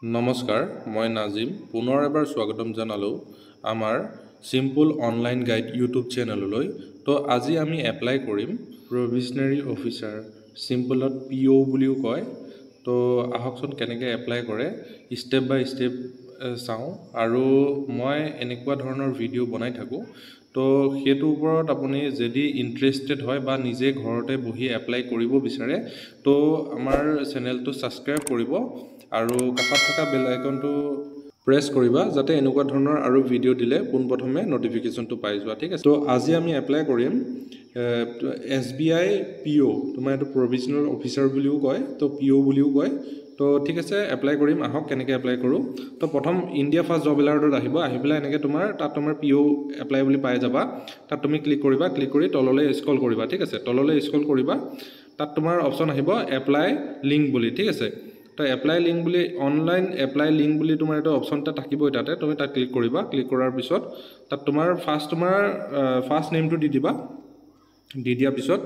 নমস্কাৰ, মই নাজিম পুনৰ এবাৰ স্বাগতম জনালোঁ আমাৰ সিম্পল অনলাইন গাইড ইউটিউব চেনেললৈ। তো আজি আমি এপ্লাই কৰিম প্ৰভিজনাৰী অফিচাৰ, সিম্পলত PO বুলিও কয়। তো আহকচোন কেনেকৈ এপ্লাই কৰে ষ্টেপ বাই ষ্টেপ চাওঁ। আৰু মই এনেকুৱা ধৰণৰ ভিডিঅ' বনাই থাকোঁ, তো সেইটোৰ ওপৰত আপুনি যদি ইণ্টাৰেষ্টেড হয় বা নিজে ঘৰতে বহি এপ্লাই কৰিব বিচাৰে, তো আমাৰ চেনেলটো ছাবস্ক্ৰাইব কৰিব আৰু কাষত থকা বেল আইকনটো প্ৰেছ কৰিবা, যাতে এনেকুৱা ধৰণৰ আৰু ভিডিঅ' দিলে পোনপ্ৰথমে নটিফিকেশ্যনটো পাই যোৱা। ঠিক আছে, তো আজি আমি এপ্লাই কৰিম SBI PO, তোমাৰ এইটো প্ৰভিজনেল অফিচাৰ বুলিও কয়, তো PO বুলিও কয়। তো ঠিক আছে, এপ্লাই কৰিম। আহক কেনেকৈ এপ্লাই কৰোঁ। তো প্ৰথম ইণ্ডিয়া ফাৰ্ষ্ট জব এলাৰ্টত আহি পেলাই এনেকৈ তাত তোমাৰ PO এপ্লাই বুলি পাই যাবা। তাত তুমি ক্লিক কৰিবা, ক্লিক কৰি তললৈ স্ক্ৰল কৰিবা। ঠিক আছে, তললৈ স্ক্ৰল কৰিবা, তাত তোমাৰ অপশ্যন আহিব এপ্লাই লিংক বুলি। ঠিক আছে, তো এপ্লাই লিংক বুলি অনলাইন এপ্লাই লিংক বুলি তোমাৰ এটা অপশ্যন এটা থাকিবই, তাতে তুমি তাত ক্লিক কৰিবা। ক্লিক কৰাৰ পিছত তাত তোমাৰ ফাৰ্ষ্ট নেমটো দি দিবা। দি দিয়াৰ পিছত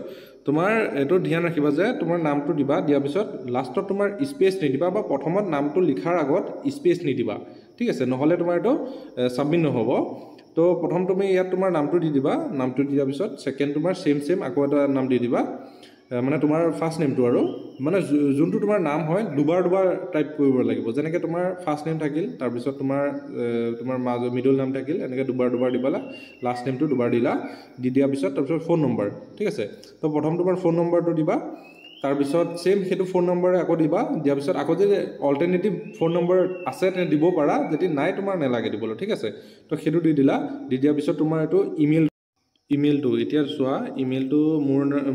তোমাৰ এইটো ধ্যান ৰাখিবা যে তোমাৰ নামটো দিবা, দিয়াৰ পিছত লাষ্টত তোমাৰ স্পেচ নিদিবা, বা প্ৰথমত নামটো লিখাৰ আগত স্পেচ নিদিবা। ঠিক আছে, নহ'লে তোমাৰ এইটো ছাবমিট নহ'ব। তো প্ৰথম তুমি ইয়াত তোমাৰ নামটো দি দিবা, নামটো দিয়াৰ পিছত ছেকেণ্ড তোমাৰ ছেম আকৌ এটা নাম দি দিবা, মানে তোমাৰ ফাৰ্ষ্ট নেমটো আৰু মানে যোনটো তোমাৰ নাম হয় দুবাৰ টাইপ কৰিব লাগিব। যেনেকৈ তোমাৰ ফাৰ্ষ্ট নেম থাকিল, তাৰপিছত তোমাৰ মিডল নাম থাকিল, এনেকৈ দুবাৰ দিবা। লাষ্ট নেমটো দুবাৰ দিলা, দি দিয়াৰ পিছত তাৰপিছত ফোন নম্বৰ। ঠিক আছে, তো প্ৰথম তোমাৰ ফোন নম্বৰটো দিবা, তাৰপিছত ছেম সেইটো ফোন নম্বৰে আকৌ দিবা। দিয়াৰ পিছত আকৌ যদি অল্টাৰনেটিভ ফোন নম্বৰ আছে তেনে দিব পাৰা, যদি নাই তোমাৰ নেলাগে দিবলৈ। ঠিক আছে, তো সেইটো দি দিলা। দি দিয়াৰ পিছত তোমাৰ এইটো ইমেইলটো এতিয়া চোৱা, ইমেইলটো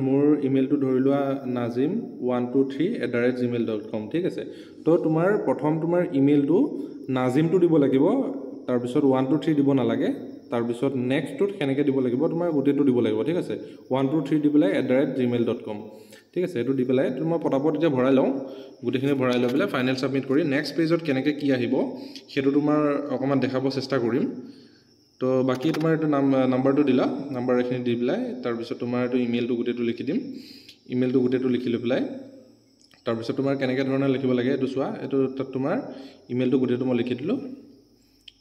মোৰ ইমেইলটো ধৰি লোৱা nazim123@gmail.com। ঠিক আছে, তো তোমাৰ প্ৰথম তোমাৰ ইমেইলটো নাজিমটো দিব লাগিব, তাৰপিছত 123 দিব নালাগে, তাৰপিছত নেক্সটটোত সেনেকৈ দিব লাগিব, তোমাৰ গোটেইটো দিব লাগিব। ঠিক আছে, 123 দি পেলাই @gmail.com। ঠিক আছে, এইটো দি পেলাই মই পটাপট এতিয়া ভৰাই লওঁ, গোটেইখিনি ভৰাই লৈ পেলাই ফাইনেল ছাবমিট কৰি নেক্সট পেজত কেনেকৈ কি আহিব সেইটো তোমাৰ অকণমান দেখাব চেষ্টা কৰিম। তো বাকী তোমাৰ এইটো নাম্বাৰটো দিলা, নাম্বাৰ এইখিনি দি পেলাই তাৰপিছত তোমাৰ এইটো ইমেইলটো গোটেইটো লিখি দিম। ইমেইলটো গোটেইটো লিখি লৈ পেলাই তাৰপিছত তোমাৰ কেনেকৈ ধৰণে লিখিব লাগে এইটো চোৱা। এইটো তাত তোমাৰ ইমেইলটো গোটেইটো মই লিখি দিলোঁ।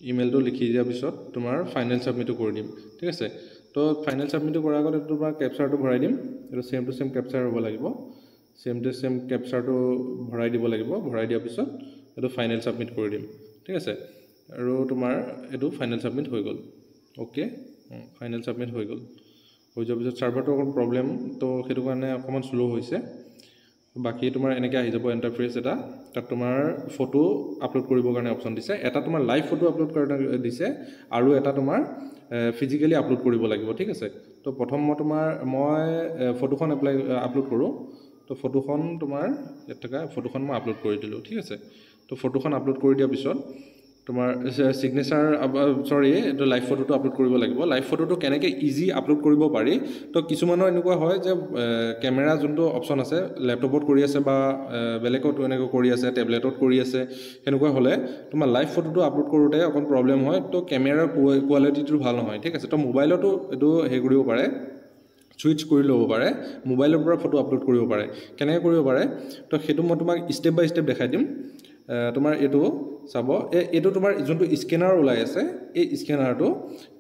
ইমেইলটো লিখি দিয়াৰ পিছত তোমাৰ ফাইনেল ছাবমিটটো কৰি দিম। ঠিক আছে, তো ফাইনেল ছাবমিটটো কৰাৰ আগত এইটো তোমাৰ কেপচাৰটো ভৰাই দিম। এইটো ছেম টু ছেম কেপচাৰ হ'ব লাগিব, ছেম টু ছেম কেপচাৰটো ভৰাই দিব লাগিব। ভৰাই দিয়াৰ পিছত এইটো ফাইনেল ছাবমিট কৰি দিম। ঠিক আছে, আৰু তোমাৰ এইটো ফাইনেল ছাবমিট হৈ গ'ল। অ'কে, ফাইনেল ছাবমিট হৈ গ'ল। হৈ যোৱাৰ পিছত ছাৰ্ভাৰটো অকণ প্ৰব্লেম, তো সেইটো কাৰণে অকণমান শ্ল' হৈছে। বাকী তোমাৰ এনেকৈ আহি যাব ইণ্টাৰফেচ এটা, তাত তোমাৰ ফটো আপলোড কৰিবৰ কাৰণে অপশ্যন দিছে। এটা তোমাৰ লাইভ ফটো আপলোড কাৰণে দিছে, আৰু এটা তোমাৰ ফিজিকেলি আপলোড কৰিব লাগিব। ঠিক আছে, তো প্ৰথম মই ফটোখন আপলোড কৰোঁ। তো ফটোখন তোমাৰ ইয়াত থকা ফটোখন মই আপলোড কৰি দিলোঁ। ঠিক আছে, তো ফটোখন আপলোড কৰি দিয়াৰ পিছত তোমাৰ ছিগনেচাৰ এইটো লাইভ ফটোটো আপলোড কৰিব লাগিব। লাইভ ফটোটো কেনেকৈ ইজি আপলোড কৰিব পাৰি, তো কিছুমানৰ এনেকুৱা হয় যে কেমেৰা যোনটো অপশ্যন আছে লেপটপত কৰি আছে, বা বেলেগত এনেকৈ কৰি আছে, টেবলেটত কৰি আছে, সেনেকুৱা হ'লে তোমাৰ লাইভ ফটোটো আপলোড কৰোঁতে অকণ প্ৰব্লেম হয়। তো কেমেৰাৰ কোৱালিটিটো ভাল নহয়। ঠিক আছে, তো মোবাইলতো এইটো হেৰি কৰিব পাৰে, ছুইচ কৰি ল'ব পাৰে, মোবাইলৰ পৰা ফটো আপলোড কৰিব পাৰে। কেনেকৈ কৰিব পাৰে, তো সেইটো মই তোমাক ষ্টেপ বাই ষ্টেপ দেখাই দিম। তোমাৰ এইটো চাব, এইটো তোমাৰ যোনটো স্কেনাৰ ওলাই আছে, এই স্কেনাৰটো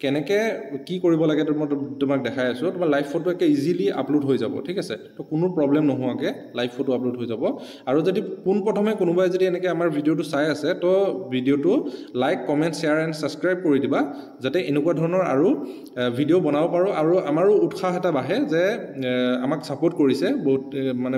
কেনেকৈ কি কৰিব লাগে মই তোমাক দেখাই আছোঁ। তোমাৰ লাইভ ফটো একে ইজিলি আপলোড হৈ যাব। ঠিক আছে, তো কোনো প্ৰব্লেম নোহোৱাকৈ লাইভ ফটো আপলোড হৈ যাব। আৰু যদি পোনপ্ৰথমে কোনোবাই যদি এনেকৈ আমাৰ ভিডিঅ'টো চাই আছে, তো ভিডিঅ'টো like, comment, share and subscribe কৰি দিবা, যাতে এনেকুৱা ধৰণৰ আৰু ভিডিঅ' বনাব পাৰোঁ। আৰু আমাৰো উৎসাহ এটা বাঢ়ে যে আমাক ছাপোৰ্ট কৰিছে,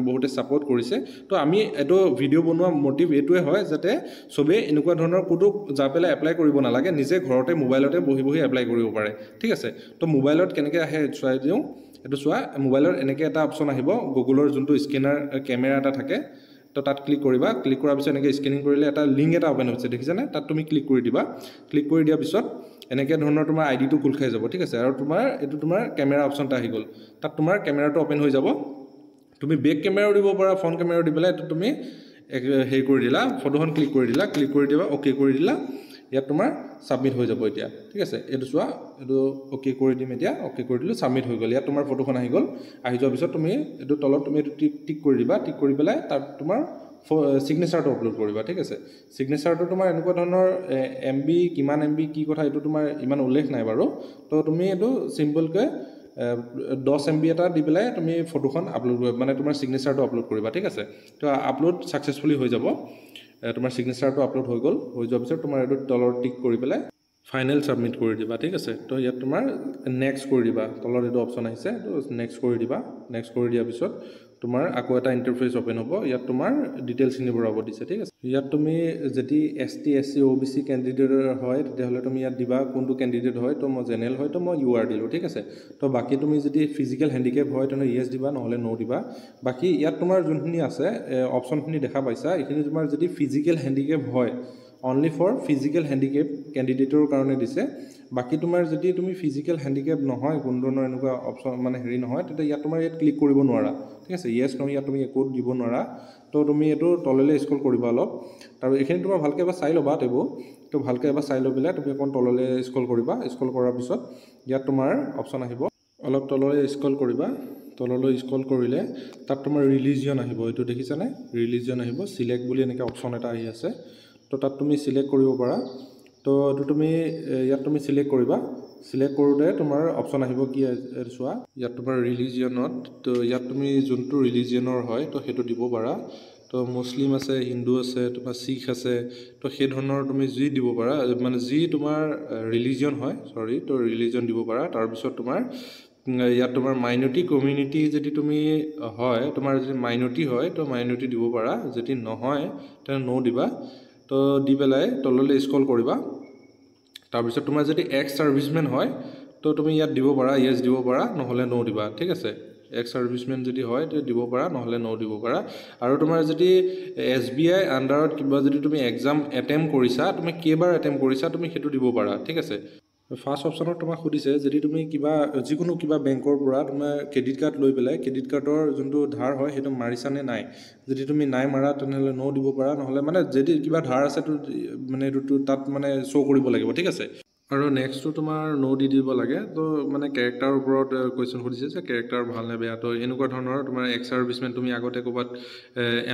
বহুতে ছাপোৰ্ট কৰিছে। তো আমি এইটো ভিডিঅ' বনোৱা মটিভ এইটোৱে হয় যাতে চবেই এনেকুৱা ধৰণৰ ক'তো যাই পেলাই এপ্লাই কৰিব নালাগে, নিজে ঘৰতে মোবাইলতে বহি এপ্লাই কৰিব পাৰে। ঠিক আছে, তো মোবাইলত কেনেকৈ আহে চোৱাই দিওঁ। এইটো চোৱা, মোবাইলত এনেকৈ এটা অপশ্যন আহিব, গুগলৰ যোনটো স্কেনাৰ কেমেৰা এটা থাকে, তো তাত ক্লিক কৰিবা। ক্লিক কৰাৰ পিছত এনেকৈ স্কেনিং কৰিলে এটা লিংক এটা অ'পেন হৈছে, দেখিছানে? তাত তুমি ক্লিক কৰি দিবা। ক্লিক কৰি দিয়াৰ পিছত এনেকৈ ধৰণৰ তোমাৰ আইডিটো খোল খাই যাব। ঠিক আছে, আৰু এইটো তোমাৰ কেমেৰা অপশ্যন এটা আহি গ'ল, তাত তোমাৰ কেমেৰাটো অ'পেন হৈ যাব। তুমি বেক কেমেৰাও দিব পাৰা, ফ্ৰণ্ট কেমেৰাও দি পেলাই এইটো তুমি হেৰি কৰি দিলা, ফটোখন ক্লিক কৰি দিবা, অ'কে কৰি দিলা। ইয়াত তোমাৰ ছাবমিট হৈ যাব এতিয়া। ঠিক আছে, এইটো চোৱা, এইটো অ'কে কৰি দিম এতিয়া। অ'কে কৰি দিলোঁ, ছাবমিট হৈ গ'ল। ইয়াত তোমাৰ ফটোখন আহি গ'ল। আহি যোৱাৰ পিছত তুমি এইটো তলত তুমি এইটো টিক কৰি দিবা। টিক কৰি পেলাই তাত তোমাৰ ছিগনেচাৰটো আপলোড কৰিবা ঠিক আছে ছিগনেচাৰটো তোমাৰ এনেকুৱা ধৰণৰ MB কিমান MB কি কথা এইটো তোমাৰ ইমান উল্লেখ নাই বাৰু তো তুমি এইটো চিম্পলকৈ 10 MB এটা দি পেলাই তুমি ফটোখন আপলোড মানে তোমাৰ ছিগনেচাৰটো আপলোড কৰিবা ঠিক আছে তো আপলোড ছাকচেছফুলি হৈ যাব তোমাৰ ছিগনেচাৰটো আপলোড হৈ গ'ল হৈ যোৱাৰ পিছত তোমাৰ এইটো তলৰ টিক কৰি পেলাই ফাইনেল ছাবমিট কৰি দিবা ঠিক আছে তো ইয়াত তোমাৰ নেক্সট কৰি দিবা তলত এইটো অপশ্যন আহিছে তো নেক্সট কৰি দিবা নেক্সট কৰি দিয়াৰ পিছত তোমাৰ আকৌ এটা ইণ্টাৰফেচ অপেন হ'ব ইয়াত তোমাৰ ডিটেইলছখিনি ভৰাব দিছে ঠিক আছে ইয়াত তুমি যদি ST SC OBC কেণ্ডিডেট হয় তেতিয়াহ'লে তুমি ইয়াত দিবা কোনটো কেণ্ডিডেট হয় তো মই জেনেৰেল হয় তো মই UR দিলোঁ ঠিক আছে তো বাকী তুমি যদি ফিজিকেল হেণ্ডিকেপ হয় তেনে ইয়েছ দিবা নহ'লে নো দিবা বাকী ইয়াত তোমাৰ যোনখিনি আছে অপশ্যনখিনি দেখা পাইছা এইখিনি তোমাৰ যদি ফিজিকেল হেণ্ডিকেপ হয় অনলি ফৰ ফিজিকেল হেণ্ডিকেপ কেণ্ডিডেটৰ কাৰণে দিছে বাকী তোমাৰ যদি তুমি ফিজিকেল হেণ্ডিকেপ নহয় কোনো ধৰণৰ এনেকুৱা অপশ্যন মানে হেৰি নহয় তেতিয়া ইয়াত তোমাৰ ইয়াত ক্লিক কৰিব নোৱাৰা ঠিক আছে ইয়েছ নহয় ইয়াত তুমি একো দিব নোৱাৰা তো তুমি এইটো তললৈ স্ক্ৰল কৰিবা অলপ আৰু এইখিনি তোমাৰ ভালকৈ এবাৰ চাই ল'বা তেবোৰ তো ভালকৈ এবাৰ চাই লৈ পেলাই তুমি অকণ তললৈ স্ক্ৰল কৰিবা স্ক্ৰল কৰাৰ পিছত ইয়াত তোমাৰ অপশ্যন আহিব অলপ তললৈ স্ক্ৰল কৰিবা তললৈ স্ক্ৰল কৰিলে তাত তোমাৰ ৰিলিজিয়ন আহিব এইটো দেখিছানে ৰিলিজিয়ন আহিব চিলেক্ট বুলি এনেকৈ অপশ্যন এটা আহি আছে তো তাত তুমি চিলেক্ট কৰিব পাৰা তো এইটো তুমি ইয়াত তুমি চিলেক্ট কৰিবা চিলেক্ট কৰোঁতে তোমাৰ অপশ্যন আহিব কি চোৱা ইয়াত তোমাৰ ৰিলিজিয়নত তো ইয়াত তুমি যোনটো ৰিলিজিয়নৰ হয় তো সেইটো দিব পাৰা তো মুছলিম আছে হিন্দু আছে তোমাৰ শিখ আছে তো সেই ধৰণৰ তুমি যি দিব পাৰা মানে যি তোমাৰ ৰিলিজিয়ন হয় চৰি তো ৰিলিজিয়ন দিব পাৰা তাৰপিছত তোমাৰ ইয়াত তোমাৰ মাইনৰিটি কমিউনিটি যদি তুমি হয় তোমাৰ যদি মাইনৰিটি হয় তো মাইনৰিটি দিব পাৰা যদি নহয় তেনে নো দিবা তো দি পেলাই তললৈ স্ক্ৰল কৰিবা তাৰপিছত তোমাৰ যদি এক্স ছাৰ্ভিচমেন হয় তো তুমি ইয়াত দিব পাৰা ইয়েছ দিব পাৰা নহ'লে নো দিবা ঠিক আছে এক্স ছাৰ্ভিচমেন যদি হয় তেতিয়া দিব পাৰা নহ'লে নো দিব পাৰা আৰু তোমাৰ যদি SBI আণ্ডাৰত কিবা যদি তুমি এক্সাম এটেম্প কৰিছা তুমি কেইবাৰ এটেম্প কৰিছা তুমি সেইটো দিব পাৰা ঠিক আছে ফাৰ্ষ্ট অপশ্যনত তোমাক সুধিছে যদি তুমি কিবা যিকোনো কিবা বেংকৰ পৰা তোমাৰ ক্ৰেডিট কাৰ্ড লৈ পেলাই ক্ৰেডিট কাৰ্ডৰ যোনটো ধাৰ হয় সেইটো মাৰিছানে নাই যদি তুমি নাই মাৰা তেনেহ'লে নো দিব পাৰা নহ'লে মানে যদি কিবা ধাৰ আছে তো মানে এইটো তাত মানে শ্ব' কৰিব লাগিব ঠিক আছে আৰু নেক্সটটো তোমাৰ নো দি দিব লাগে তো মানে কেৰেক্টাৰৰ ওপৰত কুৱেশ্যন সুধিছে যে কেৰেক্টাৰ ভাল নে বেয়া তো এনেকুৱা ধৰণৰ তোমাৰ এক্স ছাৰ্ভিচমেন তুমি আগতে ক'ৰবাত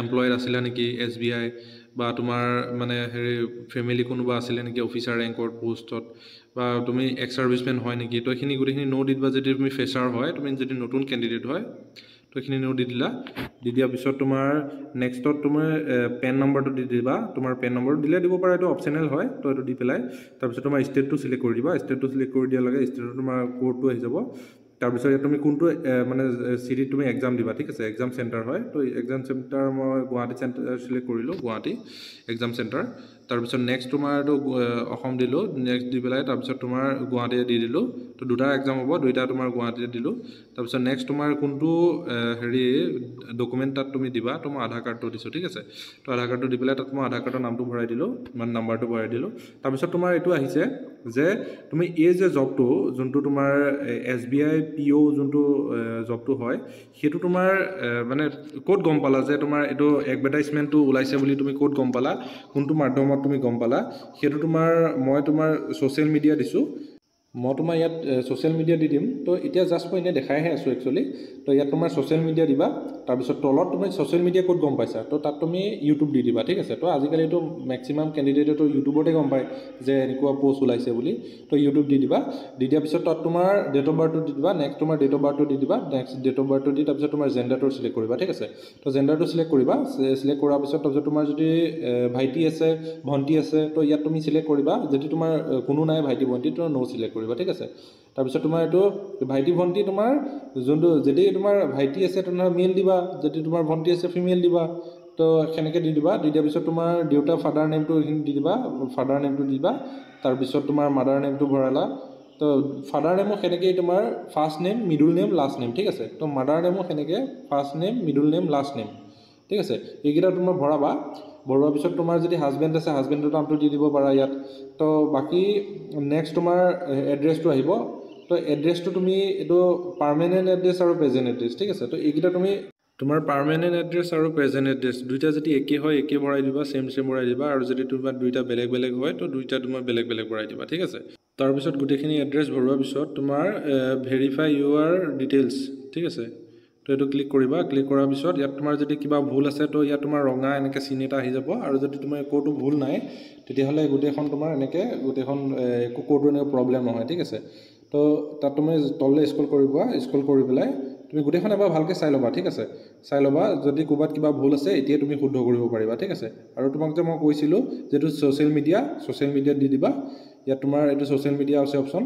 এমপ্লয়েড আছিলা নেকি SBI বা তোমাৰ মানে হেৰি ফেমিলি কোনোবা আছিলে নেকি অফিচাৰ ৰেংকৰ পোষ্টত বা তুমি এক্স ছাৰ্ভিচমেন হয় নেকি তো এইখিনি গোটেইখিনি নো দি দিবা যদি তুমি ফ্ৰেছাৰ হয় তুমি যদি নতুন কেণ্ডিডেট হয় তো এইখিনি নো দি দিলা দি দিয়াৰ পিছত তোমাৰ নেক্সটত তোমাৰ পেন নম্বৰটো দি দিবা তোমাৰ পেন নম্বৰটো দিলে দিব পাৰা এইটো অপশ্যনেল হয় তো এইটো দি পেলাই তাৰপিছত তোমাৰ ষ্টেটটো চিলেক্ট কৰি দিবা ষ্টেটটো চিলেক্ট কৰি দিয়াৰ লগে ষ্টেটত তোমাৰ কোডটো আহি যাব তাৰপিছত ইয়াত তুমি কোনটো মানে চিটিত তুমি এক্সাম দিবা ঠিক আছে এক্সাম চেণ্টাৰ হয় তো এক্সাম চেণ্টাৰ মই গুৱাহাটী চেণ্টাৰ চিলেক্ট কৰিলোঁ গুৱাহাটী এক্সাম চেণ্টাৰ তাৰপিছত নেক্সট তোমাৰ এইটো অসম দিলোঁ নেক্সট দি পেলাই তাৰপিছত তোমাৰ গুৱাহাটীয়ে দি দিলোঁ তো দুটা এক্সাম হ'ব দুইটা তোমাৰ গুৱাহাটীতে দিলোঁ তাৰপিছত নেক্সট তোমাৰ কোনটো হেৰি ডকুমেণ্ট তাত তুমি দিবা তো মই আধাৰ কাৰ্ডটো দিছোঁ ঠিক আছে তো আধাৰ কাৰ্ডটো দি পেলাই তাত মই আধাৰ কাৰ্ডৰ নামটো ভৰাই দিলোঁ মানে নাম্বাৰটো ভৰাই দিলোঁ তাৰপিছত তোমাৰ এইটো আহিছে যে তুমি এই যে জবটো যোনটো তোমাৰ SBI PO যোনটো জবটো হয় সেইটো তোমাৰ মানে ক'ত গম পালা যে তোমাৰ এইটো এডভাৰটাইজমেণ্টটো ওলাইছে বুলি তুমি ক'ত গম পালা কোনটো মাধ্যমত তুমি গম পালা সেইটো মই তোমাৰ ছ'চিয়েল মিডিয়া দিছোঁ মই তোমাৰ ইয়াত ছ'চিয়েল মিডিয়া দি দিম তো এতিয়া জাষ্ট মই এনেই দেখাইহে আছোঁ একচুৱেলি তো ইয়াত তোমাৰ ছ'চিয়েল মিডিয়া দিবা তাৰপিছত তলত তুমি ছ'চিয়েল মিডিয়া ক'ত গম পাইছা তো তাত তুমি ইউটিউব দি দিবা ঠিক আছে তো আজিকালিতো মেক্সিমাম কেণ্ডিডেটেতো ইউটিউবতে গম পায় যে এনেকুৱা পষ্ট ওলাইছে বুলি তো ইউটিউব দি দিবা দি দিয়াৰ পিছত তাত তোমাৰ ডেট অফ বাৰ্থটো দি দিবা নেক্সট তোমাৰ ডেট অফ বাৰ্থটো দি দিবা নেক্সট ডেট অফ বাৰ্থটো দি তাৰপিছত তোমাৰ জেণ্ডাৰটো চিলেক্ট কৰিবা ঠিক আছে তো জেণ্ডাৰটো চিলেক্ট কৰিবা চিলেক্ট কৰাৰ পিছত তাৰপিছত তোমাৰ যদি ভাইটি আছে ভণ্টি আছে তো ইয়াত তুমি চিলেক্ট কৰিবা যদি তোমাৰ কোনো নাই ভাইটি ভণ্টি তো নো চিলেক্ট কৰিবা ঠিক আছে তাৰপিছত তোমাৰ এইটো ভাইটি ভণ্টি তোমাৰ যোনটো যদি তোমাৰ ভাইটি আছে তেনেহ'লে মেল দিবা যদি তোমাৰ ভণ্টি আছে ফিমেল দিবা তো সেনেকৈ দি দিবা দি দিয়াৰ পিছত তোমাৰ দেউতা ফাদাৰ নেমটো এইখিনি দি দিবা ফাদাৰ নেমটো দিবা তাৰপিছত তোমাৰ মাদাৰ নেমটো ভৰালা তো ফাদাৰ নেমো সেনেকৈয়ে তোমাৰ first name middle name last name ঠিক আছে তো মাদাৰ নেমো সেনেকৈ first name middle name last name ঠিক আছে এইকেইটা তোমাৰ ভৰাবা ভৰোৱাৰ পিছত তোমাৰ যদি হাজবেণ্ড আছে হাজবেণ্ডৰ নামটো দি দিব পাৰা ইয়াত তো বাকী নেক্সট তোমাৰ এড্ৰেছটো আহিব তো এড্ৰেছটো তুমি এইটো পাৰ্মানেণ্ট এড্ৰেছ আৰু প্ৰেজেণ্ট এড্ৰেছ ঠিক আছে তো এইকেইটা তুমি তোমাৰ পাৰ্মানেণ্ট এড্ৰেছ আৰু প্ৰেজেণ্ট এড্ৰেছ দুইটা যদি একে হয় একে ভৰাই দিবা চেম ভৰাই দিবা আৰু যদি তোমাৰ দুইটা বেলেগ বেলেগ হয় তো দুইটা তোমাৰ বেলেগ বেলেগ ভৰাই দিবা ঠিক আছে তাৰপিছত গোটেইখিনি এড্ৰেছ ভৰোৱাৰ পিছত তোমাৰ ভেৰিফাই ইউৰ ডিটেইলছ ঠিক আছে তো এইটো ক্লিক কৰিবা ক্লিক কৰাৰ পিছত ইয়াত তোমাৰ যদি কিবা ভুল আছে তো ইয়াত তোমাৰ ৰঙা এনেকৈ চিন এটা আহি যাব আৰু যদি তোমাৰ একোটো ভুল নাই তেতিয়াহ'লে গোটেইখন তোমাৰ এনেকৈ গোটেইখন একো ক'তো এনেকৈ প্ৰব্লেম নহয় ঠিক আছে তো তাত তুমি তললৈ স্ক্ৰল কৰিবা স্ক্ৰল কৰি পেলাই তুমি গোটেইখন এবাৰ ভালকৈ চাই ল'বা ঠিক আছে চাই ল'বা যদি ক'ৰবাত কিবা ভুল আছে এতিয়া তুমি শুদ্ধ কৰিব পাৰিবা ঠিক আছে আৰু তোমাক যে মই কৈছিলোঁ যেটো ছ'চিয়েল মিডিয়াত দি দিবা ইয়াত তোমাৰ এইটো ছ'চিয়েল মিডিয়া আছে অপশ্যন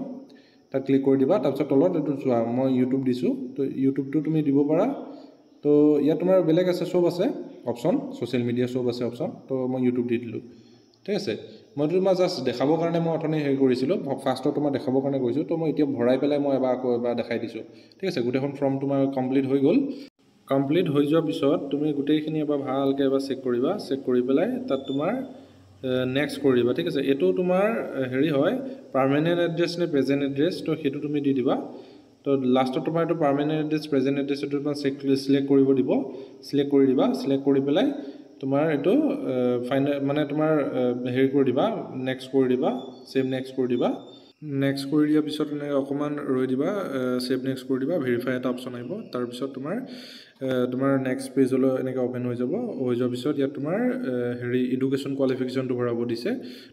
তাত ক্লিক কৰি দিবা তাৰপিছত তলত এইটো চোৱা মই ইউটিউব দিছোঁ তো ইউটিউবটো তুমি দিব পাৰা তো ইয়াত তোমাৰ বেলেগ আছে চব আছে অপশ্যন ছ'চিয়েল মিডিয়া চব আছে অপশ্যন তো মই ইউটিউব দি দিলোঁ ঠিক আছে মই তোমাৰ জাষ্ট দেখাবৰ কাৰণে মই অথনি হেৰি কৰিছিলোঁ ফাৰ্ষ্টত তোমাৰ দেখাবৰ কাৰণে কৈছোঁ তো মই এতিয়া ভৰাই পেলাই মই আকৌ এবাৰ দেখাই দিছোঁ ঠিক আছে গোটেইখন ফৰ্ম তোমাৰ কমপ্লিট হৈ গ'ল কমপ্লিট হৈ যোৱাৰ পিছত তুমি গোটেইখিনি এবাৰ ভালকৈ এবাৰ চেক কৰিবা চেক কৰি পেলাই তাত তোমাৰ নেক্সট কৰি দিবা ঠিক আছে এইটো তোমাৰ হেৰি হয় পাৰ্মানেণ্ট এড্ৰেছ নে প্ৰেজেণ্ট এড্ৰেছ তো সেইটো তুমি দি দিবা তো লাষ্টত তোমাৰ এইটো পাৰ্মানেণ্ট এড্ৰেছ প্ৰেজেণ্ট এড্ৰেছ এইটো তোমাৰ চিলেক্ট কৰিব দিব চিলেক্ট কৰি দিবা চিলেক্ট কৰি পেলাই তোমাৰ এইটো ফাইনেল মানে তোমাৰ হেৰি কৰি দিবা নেক্সট কৰি দিবা ছেভ নেক্সট কৰি দিবা নেক্সট কৰি দিয়াৰ পিছত এনেকৈ অকণমান ৰৈ দিবা ছেভ নেক্সট কৰি দিবা ভেৰিফাই এটা অপশ্যন আহিব তাৰপিছত তোমাৰ নেক্সট পেজলৈ এনেকৈ অ'পেন হৈ যোৱাৰ পিছত ইয়াত তোমাৰ হেৰি এডুকেশ্যন কোৱালিফিকেশ্যনটো ভৰাব দিছে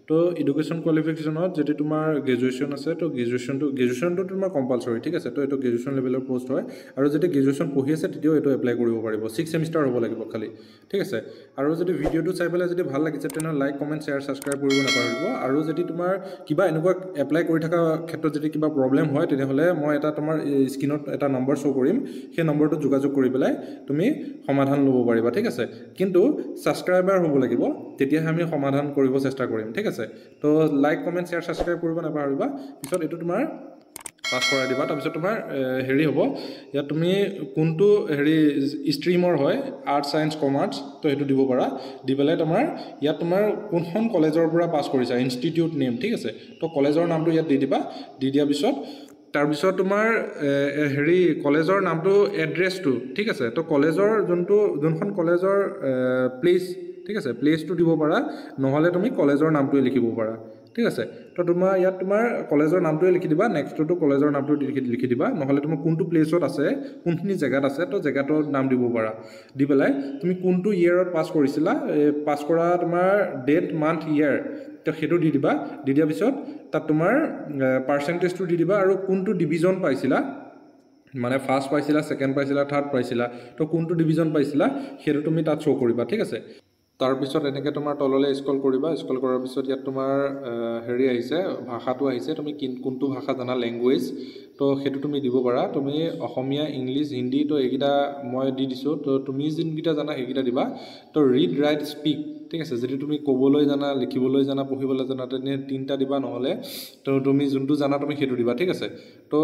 তো এডুকেশ্যন কোৱালিফিকেশ্যনত যদি তোমাৰ গ্ৰেজুৱেশ্যন আছে তো গ্ৰেজুৱেশ্যনটো তোমাৰ কম্পালচৰি ঠিক আছে তো এইটো গ্ৰেজুৱেশ্যন লেভেলৰ পষ্ট হয় আৰু যদি গ্ৰেজুৱেশ্যন পঢ়ি আছে তেতিয়াও এইটো এপ্লাই কৰিব পাৰিব 6 ছেমিষ্টাৰ হ'ব লাগিব খালি ঠিক আছে আৰু যদি ভিডিঅ'টো চাই পেলাই যদি ভাল লাগিছে তেনেহ'লে লাইক কমেণ্ট শ্বেয়াৰ ছাবস্ক্ৰাইব কৰিব নাপাহৰিব আৰু যদি তোমাৰ কিবা এনেকুৱা এপ্লাই কৰি থকা ক্ষেত্ৰত যদি কিবা প্ৰব্লেম হয় তেনেহ'লে মই এটা তোমাৰ স্ক্ৰীনত এটা নম্বৰ শ্ব' কৰিম সেই নম্বৰটোত যোগাযোগ কৰি পেলাই তুমি সমাধান ল'ব পাৰিবা ঠিক আছে কিন্তু ছাবস্ক্ৰাইবাৰ হ'ব লাগিব তেতিয়াহে আমি সমাধান কৰিব চেষ্টা কৰিম ঠিক আছে তো লাইক কমেণ্ট শ্বেয়াৰ ছাবস্ক্ৰাইব কৰিব নাপাহৰিবা পিছত এইটো তোমাৰ পাছ কৰাই দিবা তাৰপিছত তোমাৰ হেৰি হ'ব ইয়াত তুমি কোনটো হেৰি ষ্ট্ৰীমৰ হয় আৰ্টছ ছায়েন্স কমাৰ্চ তো সেইটো দিব পাৰা দি পেলাই তোমাৰ ইয়াত তোমাৰ কোনখন কলেজৰ পৰা পাছ কৰিছা ইনষ্টিটিউট নেম ঠিক আছে তো কলেজৰ নামটো ইয়াত দি দিবা দি দিয়াৰ পিছত তাৰপিছত তোমাৰ হেৰি কলেজৰ নামটো এড্ৰেছটো ঠিক আছে তো কলেজৰ যোনখন কলেজৰ প্লেচ ঠিক আছে প্লেচটো দিব পাৰা নহ'লে তুমি কলেজৰ নামটোৱে লিখিব পাৰা ঠিক আছে তো তোমাৰ ইয়াত তোমাৰ কলেজৰ নামটোৱে লিখি দিবা নেক্সটটো কলেজৰ নামটো লিখি দিবা নহ'লে তুমি কোনটো প্লেচত আছে কোনখিনি জেগাত আছে তো জেগাটোৰ নাম দিব পাৰা দি পেলাই তুমি কোনটো ইয়েৰত পাছ কৰিছিলা পাছ কৰা তোমাৰ ডেট মান্থ ইয়েৰ তো সেইটো দি দিবা দি দিয়াৰ পিছত তাত তোমাৰ পাৰ্চেণ্টেজটো দি দিবা আৰু কোনটো ডিভিজন পাইছিলা মানে ফাৰ্ষ্ট পাইছিলা ছেকেণ্ড পাইছিলা থাৰ্ড পাইছিলা তো কোনটো ডিভিজন পাইছিলা সেইটো তুমি তাত শ্ব' কৰিবা ঠিক আছে তাৰপিছত এনেকৈ তোমাৰ তললৈ স্ক্ৰল কৰিবা স্ক্ৰল কৰাৰ পিছত ইয়াত তোমাৰ হেৰি আহিছে ভাষাটো আহিছে তুমি কোনটো ভাষা জানা লেংগুৱেজ তো সেইটো তুমি দিব পাৰা তুমি অসমীয়া ইংলিছ হিন্দী তো এইকেইটা মই দি দিছোঁ তো তুমি যোনকেইটা জানা সেইকেইটা দিবা তো ৰিড ৰাইট স্পীক ঠিক আছে যদি তুমি ক'বলৈ জানা লিখিবলৈ জানা পঢ়িবলৈ জানা তেনে 3টা দিবা নহ'লে তো তুমি যোনটো জানা তুমি সেইটো দিবা ঠিক আছে তো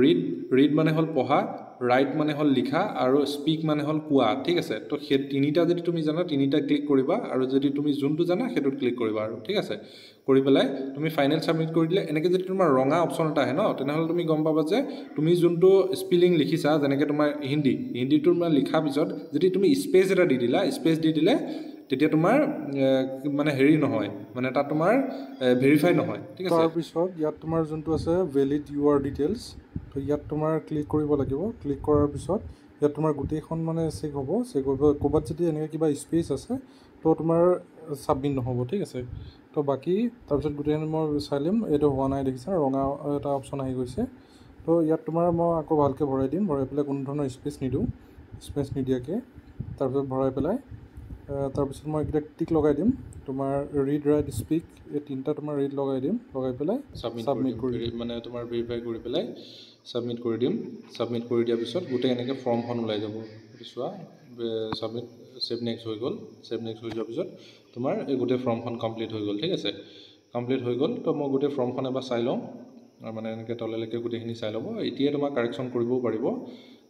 ৰিড মানে হ'ল পঢ়া ৰাইট মানে হ'ল লিখা আৰু স্পীক মানে হ'ল কোৱা ঠিক আছে তো সেই 3টা যদি তুমি জানা 3টা ক্লিক কৰিবা আৰু যদি তুমি যোনটো জানা সেইটোত ক্লিক কৰিবা আৰু ঠিক আছে কৰি পেলাই তুমি ফাইনেল ছাবমিট কৰি দিলে এনেকৈ যদি তোমাৰ ৰঙা অপশ্যন এটা আহে ন তেনেহ'লে তুমি গম পাবা যে তুমি যোনটো স্পেলিং লিখিছা যেনেকৈ তোমাৰ হিন্দীটো তোমাৰ লিখাৰ পিছত যদি তুমি স্পেচ এটা দি দিলা স্পেচ দি দিলে তেতিয়া তোমাৰ মানে হেৰি নহয় মানে তাত তোমাৰ ভেৰিফাই নহয় ঠিক আছে তাৰপিছত ইয়াত তোমাৰ যোনটো আছে ভেলিড ইউআৰ ডিটেইলছ তো ইয়াত তোমাৰ ক্লিক কৰিব লাগিব ক্লিক কৰাৰ পিছত ইয়াত তোমাৰ গোটেইখন মানে চেক হ'ব চেক কৰিব ক'ৰবাত যদি এনেকৈ কিবা স্পেচ আছে তো তোমাৰ ছাবমিট নহ'ব ঠিক আছে তো বাকী তাৰপিছত গোটেইখিনি মই চাই ল'ম এইটো হোৱা নাই দেখিছা ৰঙা এটা অপশ্যন আহি গৈছে তো ইয়াত তোমাৰ মই আকৌ ভালকৈ ভৰাই দিম ভৰাই পেলাই কোনো ধৰণৰ স্পেচ নিদিওঁ স্পেচ নিদিয়াকৈ তাৰপিছত ভৰাই পেলাই তাৰপিছত মই এইকেইটা টিক লগাই দিম তোমাৰ ৰিড ৰাইট স্পীক এই 3টা তোমাৰ ৰিড লগাই দিম লগাই পেলাই ছাবমিট কৰি মানে তোমাৰ ভেৰিফাই কৰি পেলাই ছাবমিট কৰি দিম ছাবমিট কৰি দিয়াৰ পিছত গোটেই এনেকৈ ফৰ্মখন ওলাই যাব চোৱা ছাবমিট ছেভ নেক্সট হৈ গ'ল ছেভ নেক্সট হৈ যোৱাৰ পিছত তোমাৰ এই গোটেই ফৰ্মখন কমপ্লিট হৈ গ'ল ঠিক আছে কমপ্লিট হৈ গ'ল তো মই গোটেই ফৰ্মখন এবাৰ চাই লওঁ মানে এনেকৈ তললৈকে গোটেইখিনি চাই ল'ব এতিয়া তোমাৰ কাৰেকশ্যন কৰিবও পাৰিব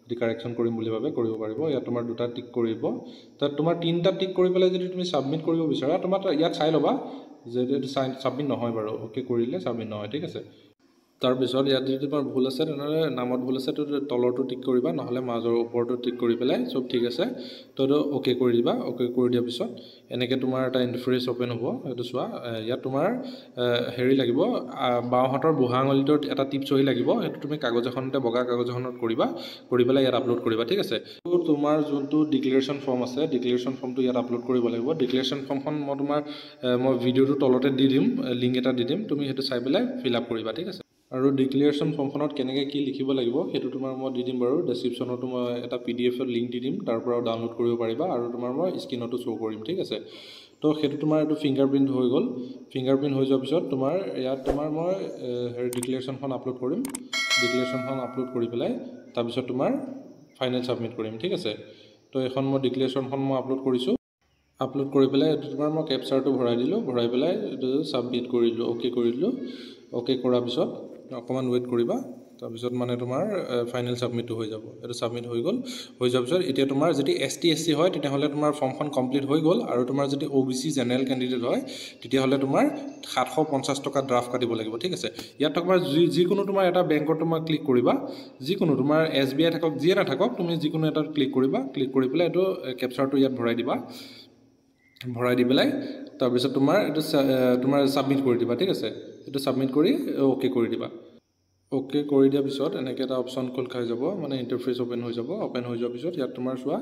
যদি কাৰেকশ্যন কৰিম বুলি ভাবে কৰিব পাৰিব ইয়াত তোমাৰ 2টা টিক কৰিব তাত তোমাৰ 3টা টিক কৰি পেলাই যদি তুমি ছাবমিট কৰিব বিচাৰা তোমাৰ ইয়াত চাই ল'বা যে এইটো ছাবমিট নহয় বাৰু অ'কে কৰিলে ছাবমিট নহয় ঠিক আছে তাৰপিছত ইয়াত যদি তোমাৰ ভুল আছে তেনেহ'লে নামত ভুল আছে তো তলৰটো টিক কৰিবা, নহ'লে মাজৰ ওপৰটো টিক কৰি পেলাই চব ঠিক আছে তো এইটো অ'কে কৰি দিবা। অ'কে কৰি দিয়াৰ পিছত এনেকৈ তোমাৰ এটা ইণ্টাৰফেচ অ'পেন হ'ব। এইটো চোৱা, ইয়াত তোমাৰ হেৰি লাগিব, বাওঁ হাতৰ বুঢ়া আঙুলিটোত এটা টিপ চহী লাগিব। সেইটো তুমি কাগজ এখনতে, বগা কাগজ এখনত কৰিবা, কৰি পেলাই ইয়াত আপলোড কৰিবা, ঠিক আছে। তো তোমাৰ যোনটো ডিক্লেৰেশ্যন ফৰ্ম আছে, ডিক্লেৰেশ্যন ফৰ্মটো ইয়াত আপলোড কৰিব লাগিব। ডিক্লেৰেশ্যন ফৰ্মখন মই ভিডিঅ'টো তলতে দি দিম, লিংক এটা দি দিম, তুমি সেইটো চাই পেলাই ফিল আপ কৰিবা, ঠিক আছে। আৰু ডিক্লেৰেশ্যন ফৰ্মখনত কেনেকৈ কি লিখিব লাগিব সেইটো তোমাৰ মই দি দিম বাৰু। ডেছক্ৰিপশ্যনতো মই এটা PDF লিংক দি দিম, তাৰ পৰাও ডাউনলোড কৰিব পাৰিবা, আৰু তোমাৰ মই স্ক্ৰীনতো শ্ব' কৰিম, ঠিক আছে। তো সেইটো তোমাৰ এইটো ফিংগাৰপ্ৰিণ্ট হৈ গ'ল। ফিংগাৰপ্ৰিণ্ট হৈ যোৱাৰ পিছত তোমাৰ ইয়াত মই ডিক্লেৰেশ্যনখন আপলোড কৰিম। ডিক্লেৰেশ্যনখন আপলোড কৰি পেলাই তাৰপিছত তোমাৰ ফাইনেল ছাবমিট কৰিম, ঠিক আছে। তো এখন ডিক্লেৰেশ্যনখন আপলোড কৰিছোঁ। আপলোড কৰি পেলাই এইটো তোমাৰ মই কেপচাৰটো ভৰাই দিলোঁ, ভৰাই পেলাই এইটো ছাবমিট কৰি দিলোঁ, অ'কে কৰি দিলোঁ। অ'কে কৰাৰ পিছত অকণমান ৱেইট কৰিবা, তাৰপিছত তোমাৰ ফাইনেল ছাবমিটটো হৈ যাব। এইটো ছাবমিট হৈ গ'ল। হৈ যোৱাৰ পিছত এতিয়া তোমাৰ যদি ST SC হয় তেতিয়াহ'লে তোমাৰ ফৰ্মখন কমপ্লিট হৈ গ'ল, আৰু তোমাৰ যদি OBC জেনেৰেল কেণ্ডিডেট হয় তেতিয়াহ'লে তোমাৰ 750 টকা ড্ৰাফট কাটিব লাগিব, ঠিক আছে। ইয়াত তোমাৰ যিকোনো তোমাৰ এটা বেংকত তোমাৰ ক্লিক কৰিবা, যিকোনো তোমাৰ SBI থাকক, যিয়ে নাথাকক, তুমি যিকোনো এটাত ক্লিক কৰিবা। ক্লিক কৰি পেলাই এইটো কেপচাৰটো ইয়াত ভৰাই দিবা, ভৰাই দি পেলাই তাৰপিছত এইটো ছাবমিট কৰি দিবা, ঠিক আছে। এইটো ছাবমিট কৰি অ'কে কৰি দিবা। অ'কে কৰি দিয়াৰ পিছত এনেকৈ এটা অপশ্যন খোল খাই যাব, ইণ্টাৰফেচ অ'পেন হৈ যাব। অ'পেন হৈ যোৱাৰ পিছত ইয়াত চোৱা,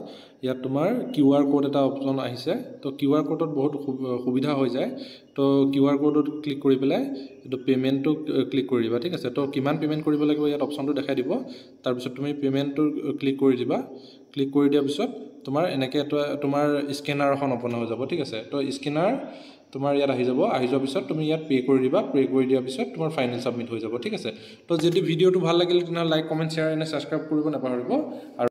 ইয়াত QR কোড এটা অপশ্যন আহিছে। তো QR কোডত বহুত সুবিধা হৈ যায়। তো QR কোডত ক্লিক কৰি পেলাই এইটো পে'মেণ্টটো ক্লিক কৰি দিবা, ঠিক আছে। তো কিমান পে'মেণ্ট কৰিব লাগিব ইয়াত অপশ্যনটো দেখাই দিব। তাৰপিছত তুমি পে'মেণ্টটো ক্লিক কৰি দিবা। ক্লিক কৰি দিয়াৰ পিছত এনেকৈ তোমাৰ স্কেনাৰ এখন অ'পন হৈ যাব, ঠিক আছে। তো স্কেনাৰ ইয়াত আহি যাব। আহি যোৱাৰ পিছত তুমি ইয়াত পে' কৰি দিবা। পে' কৰি দিয়াৰ পিছত তোমাৰ ফাইনেল ছাবমিট হৈ যাব, ঠিক আছে। তো যদি ভিডিঅ'টো ভাল লাগিলে তেনেহ'লে like, comment, share and subscribe কৰিব নাপাহৰিব। আৰু